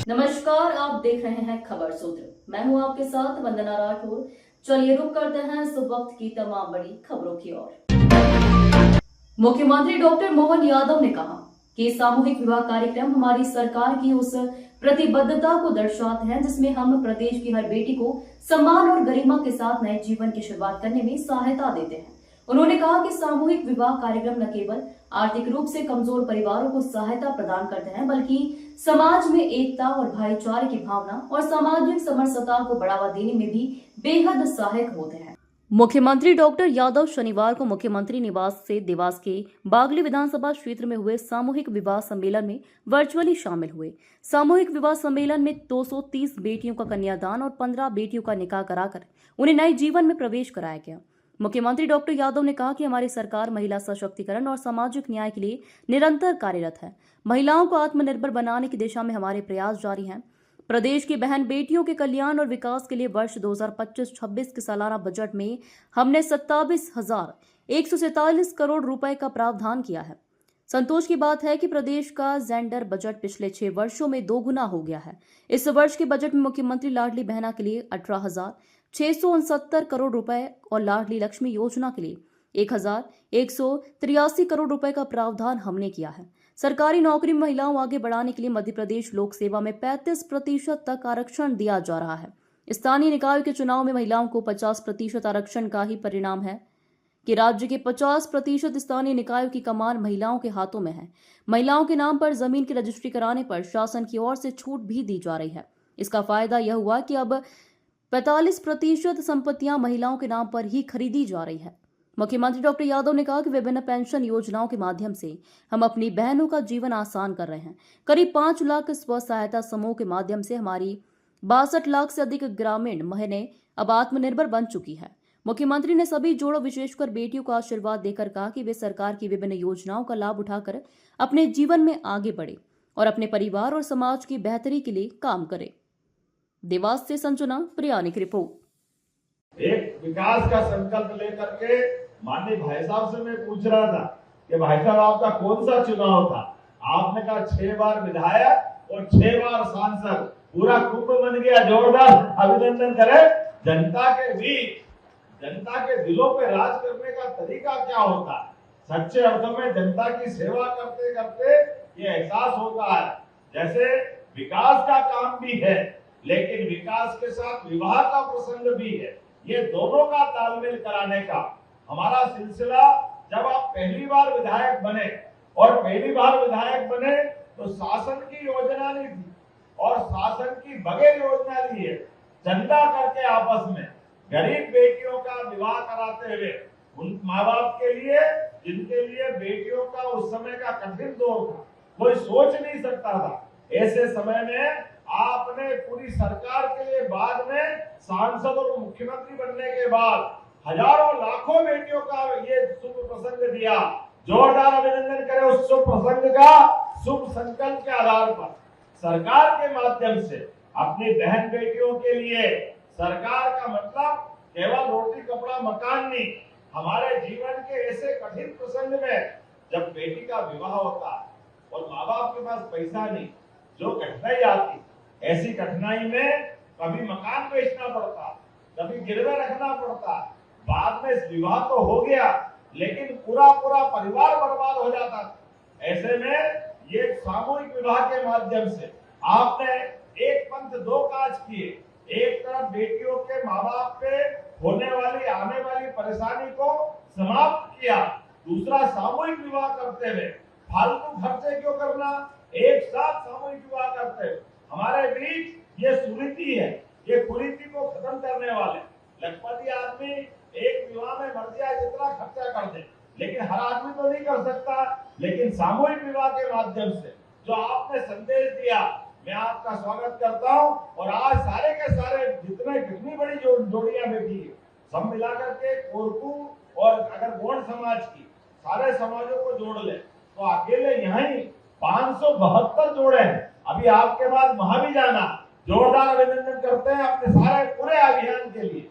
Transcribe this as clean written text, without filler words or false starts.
नमस्कार, आप देख रहे हैं खबर सूत्र। मैं हूं आपके साथ वंदना राठौर। चलिए रुक करते हैं इस वक्त की तमाम बड़ी खबरों की ओर। मुख्यमंत्री डॉक्टर मोहन यादव ने कहा कि सामूहिक विवाह कार्यक्रम हमारी सरकार की उस प्रतिबद्धता को दर्शाते हैं जिसमें हम प्रदेश की हर बेटी को सम्मान और गरिमा के साथ नए जीवन की शुरुआत करने में सहायता देते हैं। उन्होंने कहा कि सामूहिक विवाह कार्यक्रम न केवल आर्थिक रूप से कमजोर परिवारों को सहायता प्रदान करते हैं बल्कि समाज में एकता और भाईचारे की भावना और सामाजिक समरसता को बढ़ावा देने में भी बेहद सहायक होते हैं। मुख्यमंत्री डॉक्टर यादव शनिवार को मुख्यमंत्री निवास से देवास के बागली विधानसभा क्षेत्र में हुए सामूहिक विवाह सम्मेलन में वर्चुअली शामिल हुए। सामूहिक विवाह सम्मेलन में 230 बेटियों का कन्यादान और 15 बेटियों का निकाह कराकर उन्हें नए जीवन में प्रवेश कराया गया। मुख्यमंत्री डॉक्टर यादव ने कहा कि हमारी सरकार महिला सशक्तिकरण और सामाजिक न्याय के लिए निरंतर कार्यरत है। महिलाओं को आत्मनिर्भर बनाने की दिशा में हमारे प्रयास जारी हैं। प्रदेश की बहन बेटियों के कल्याण और विकास के लिए वर्ष 2025-26 के सालाना बजट में हमने 27,147 करोड़ रुपए का प्रावधान किया है। संतोष की बात है कि प्रदेश का जेंडर बजट पिछले 6 वर्षों में 2 गुना हो गया है। इस वर्ष के बजट में मुख्यमंत्री लाडली बहना के लिए 18,669 करोड़ रुपए और लाडली लक्ष्मी योजना के लिए 1,183 करोड़ रुपए का प्रावधान हमने किया है। सरकारी नौकरी में महिलाओं आगे बढ़ाने के लिए मध्य प्रदेश लोक सेवा में 35% तक आरक्षण दिया जा रहा है। स्थानीय निकाय के चुनाव में महिलाओं को 50% आरक्षण का ही परिणाम है कि राज्य के 50% स्थानीय निकायों की कमान महिलाओं के हाथों में है। महिलाओं के नाम पर जमीन की रजिस्ट्री कराने पर शासन की ओर से छूट भी दी जा रही है। इसका फायदा यह हुआ कि अब 45% संपत्तियां महिलाओं के नाम पर ही खरीदी जा रही है। मुख्यमंत्री डॉक्टर यादव ने कहा कि विभिन्न पेंशन योजनाओं के माध्यम से हम अपनी बहनों का जीवन आसान कर रहे हैं। करीब 5 लाख स्व सहायता समूह के माध्यम से हमारी 62 लाख से अधिक ग्रामीण महिलाएं अब आत्मनिर्भर बन चुकी है। मुख्यमंत्री ने सभी जोड़ों विशेषकर बेटियों को आशीर्वाद देकर कहा कि वे सरकार की विभिन्न योजनाओं का लाभ उठाकर अपने जीवन में आगे बढ़े और अपने परिवार और समाज की बेहतरी के लिए काम करें। देवास से संजना प्रियानी की रिपोर्ट। एक विकास का संकल्प लेकर के माननीय भाई साहब से मैं पूछ रहा था कि भाई साहब आपका कौन सा चुनाव था। आपने कहा 6 बार विधायक और 6 बार सांसद, पूरा कुंभ बन गया। जोरदार अभिनंदन करें। जनता के बीच, जनता के दिलों पे राज करने का तरीका क्या होता है, सच्चे अर्थों में जनता की सेवा करते करते ये एहसास होता है। जैसे विकास का काम भी है लेकिन विकास के साथ विवाह का प्रसंग भी है। ये दोनों का तालमेल कराने का हमारा सिलसिला। जब आप पहली बार विधायक बने और पहली बार विधायक बने तो शासन की योजना नहीं थी और शासन की बगैर योजना ली है। चंदा करके आपस में गरीब बेटियों का विवाह कराते हुए उन माँ बाप के लिए जिनके लिए बेटियों का उस समय का कठिन दौर था, कोई सोच नहीं सकता था। ऐसे समय में आपने पूरी सरकार के लिए बाद में सांसद और मुख्यमंत्री बनने के बाद हजारों लाखों बेटियों का ये शुभ प्रसंग दिया। जोरदार अभिनंदन करें उस शुभ प्रसंग का। शुभ संकल्प के आधार पर सरकार के माध्यम से अपनी बहन बेटियों के लिए, सरकार का मतलब केवल रोटी कपड़ा मकान नहीं, हमारे जीवन के ऐसे कठिन प्रसंग में जब बेटी का विवाह होता है और माँ बाप के पास पैसा नहीं, जो कठिनाई आती, ऐसी कठिनाई में कभी मकान बेचना पड़ता, कभी गिरवे रखना पड़ता। बाद में विवाह तो हो गया लेकिन पूरा परिवार बर्बाद हो जाता। ऐसे में ये सामूहिक विवाह के माध्यम से आपने एक पंथ दो काज किए। एक तरफ बेटियों के माँ बाप पे होने वाली आने वाली परेशानी को समाप्त किया, दूसरा सामूहिक विवाह करते हुए फालतू खर्चे क्यों करना, एक साथ सामूहिक विवाह करते हुए हमारे बीच ये सुरीति है, ये कुरीति को खत्म करने वाले। लखपति आदमी एक विवाह में मर जाए जितना खर्चा कर दे, लेकिन हर आदमी तो नहीं कर सकता। लेकिन सामूहिक विवाह के माध्यम से जो आपने संदेश दिया, मैं आपका स्वागत करता हूं। और आज सारे के सारे कितनी बड़ी जोड़ियां बैठी है, सब मिलाकर के कोरकू और अगर गोंड समाज की सारे समाजों को जोड़ ले तो अकेले यहाँ ही 572 जोड़े हैं। अभी आपके बाद वहां भी जाना। जोरदार अभिनंदन करते हैं अपने सारे पूरे अभियान के लिए।